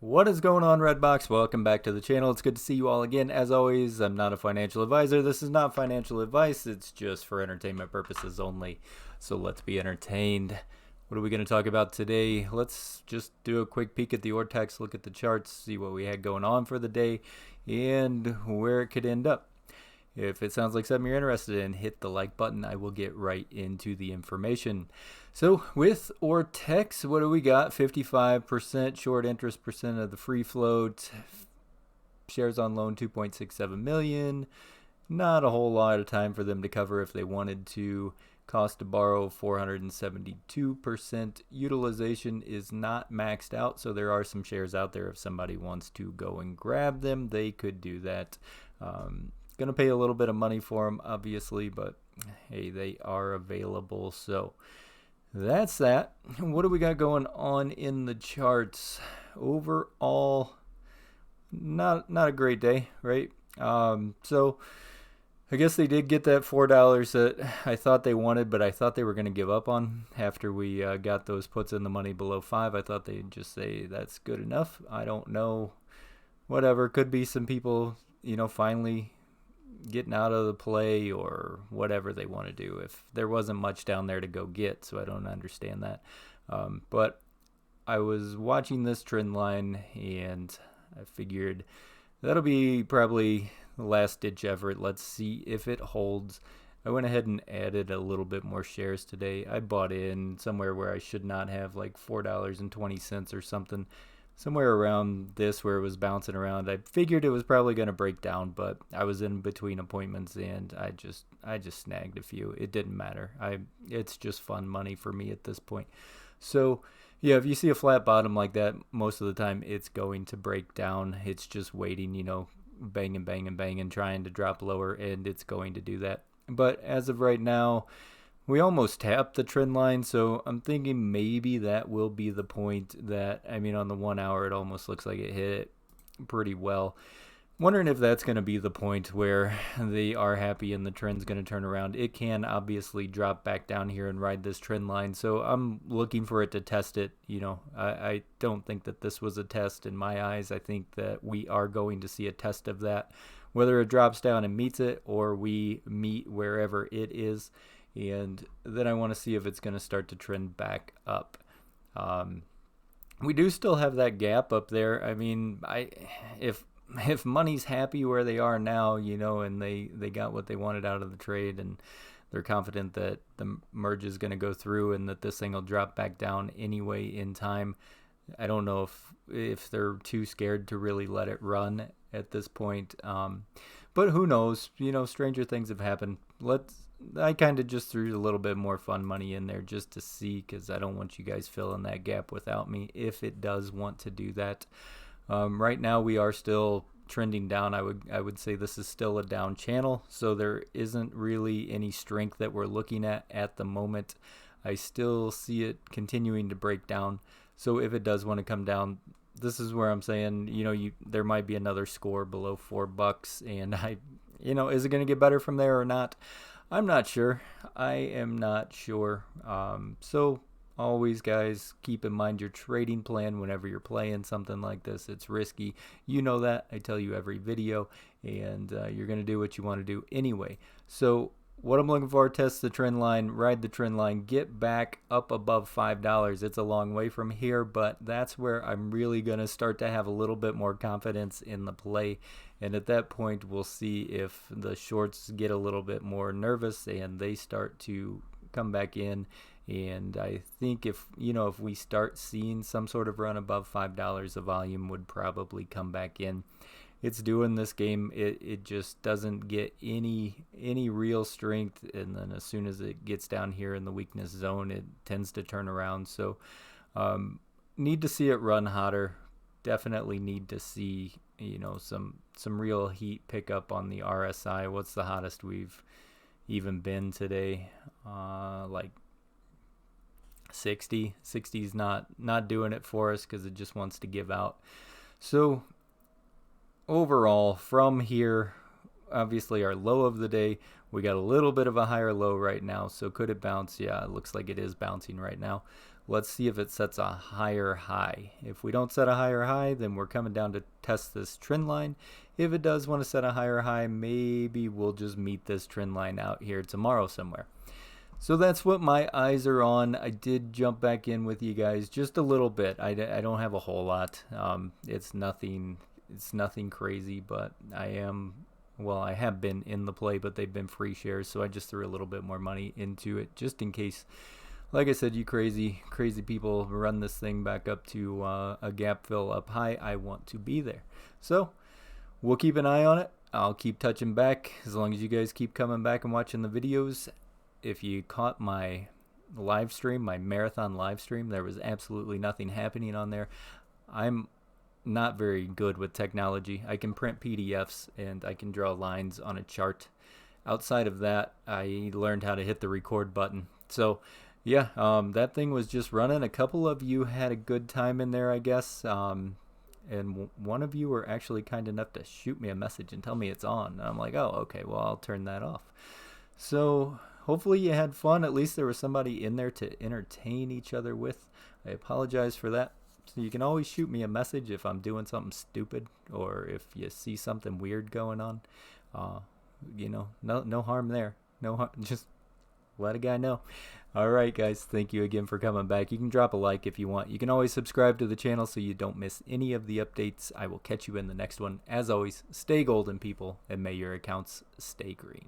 What is going on, Redbox? Welcome back to the channel. It's good to see you all again. As always, I'm not a financial advisor. This is not financial advice. It's just for entertainment purposes only. So let's be entertained. What are we going to talk about today? Let's just do a quick peek at the ortex, look at the charts, see what we had going on for the day, and where it could end up. If it sounds like something you're interested in, hit the like button. I will get right into the information. So with ortex, what do we got? 55% short interest percent of the free float. Shares on loan 2.67 million. Not a whole lot of time for them to cover if they wanted to. Cost to borrow 472%. Utilization is not maxed out, so there are some shares out there. If somebody wants to go and grab them, they could do that. Going to pay a little bit of money for them, obviously, but hey, they are available. So that's that. What do we got going on in the charts? Overall, not a great day, right? So I guess they did get that $4 that I thought they wanted, but I thought they were going to give up on after we got those puts in the money below 5. I thought they'd just say that's good enough. I don't know. Whatever. Could be some people, finally getting out of the play or whatever they want to do. If there wasn't much down there to go get, so I don't understand that. But I was watching this trend line and I figured that'll be probably the last ditch effort. Let's see if it holds. I went ahead and added a little bit more shares today. I bought in somewhere where I should not have, like $4.20 or something. Somewhere around this where it was bouncing around. I figured it was probably going to break down, but I was in between appointments and I just snagged a few. It didn't matter. It's just fun money for me at this point. So yeah, if you see a flat bottom like that, most of the time it's going to break down. It's just waiting, banging, banging, banging, trying to drop lower, and it's going to do that. But as of right now, we almost tapped the trend line, so I'm thinking maybe that will be the point that, on the 1 hour, it almost looks like it hit it pretty well. Wondering if that's going to be the point where they are happy and the trend's going to turn around. It can obviously drop back down here and ride this trend line, so I'm looking for it to test it. I don't think that this was a test in my eyes. I think that we are going to see a test of that, whether it drops down and meets it or we meet wherever it is. And then I want to see if it's going to start to trend back up. We do still have that gap up there. If money's happy where they are now, and they got what they wanted out of the trade, and they're confident that the merge is going to go through and that this thing will drop back down anyway in time. I don't know if they're too scared to really let it run at this point. But who knows? Stranger things have happened. I kind of just threw a little bit more fun money in there just to see, because I don't want you guys filling that gap without me if it does want to do that. Right now we are still trending down. I would say this is still a down channel, so there isn't really any strength that we're looking at the moment. I still see it continuing to break down. So if it does want to come down, this is where I'm saying, there might be another score below $4, and is it going to get better from there or not? I'm not sure. I am not sure. So always, guys, keep in mind your trading plan whenever you're playing something like this. It's risky. You know that. I tell you every video, and you're going to do what you want to do anyway. So what I'm looking for, test the trend line, ride the trend line, get back up above $5. It's a long way from here, but that's where I'm really going to start to have a little bit more confidence in the play. And at that point, we'll see if the shorts get a little bit more nervous and they start to come back in. And I think if we start seeing some sort of run above $5, the volume would probably come back in. It's doing this game. It just doesn't get any real strength, and then as soon as it gets down here in the weakness zone, it tends to turn around. So need to see it run hotter. Definitely need to see some real heat pick up on the RSI. What's the hottest we've even been today? Like 60. 60's not doing it for us because it just wants to give out. So overall, from here, obviously our low of the day, we got a little bit of a higher low right now. So could it bounce? Yeah, it looks like it is bouncing right now. Let's see if it sets a higher high. If we don't set a higher high, then we're coming down to test this trend line. If it does want to set a higher high, maybe we'll just meet this trend line out here tomorrow somewhere. So that's what my eyes are on. I did jump back in with you guys just a little bit. I don't have a whole lot. It's nothing crazy, but I have been in the play, but they've been free shares, so I just threw a little bit more money into it just in case. Like I said, you crazy people run this thing back up to a gap fill up high. I want to be there. So we'll keep an eye on it. I'll keep touching back as long as you guys keep coming back and watching the videos. If you caught my live stream, my marathon live stream, there was absolutely nothing happening on there. I'm not very good with technology. I can print PDFs and I can draw lines on a chart. Outside of that, I learned how to hit the record button. So yeah, that thing was just running. A couple of you had a good time in there, I guess. And one of you were actually kind enough to shoot me a message and tell me it's on. And I'm like, oh, okay, well, I'll turn that off. So hopefully you had fun. At least there was somebody in there to entertain each other with. I apologize for that. So you can always shoot me a message if I'm doing something stupid or if you see something weird going on. No harm there. No harm. Just let a guy know. All right, guys. Thank you again for coming back. You can drop a like if you want. You can always subscribe to the channel so you don't miss any of the updates. I will catch you in the next one. As always, stay golden, people, and may your accounts stay green.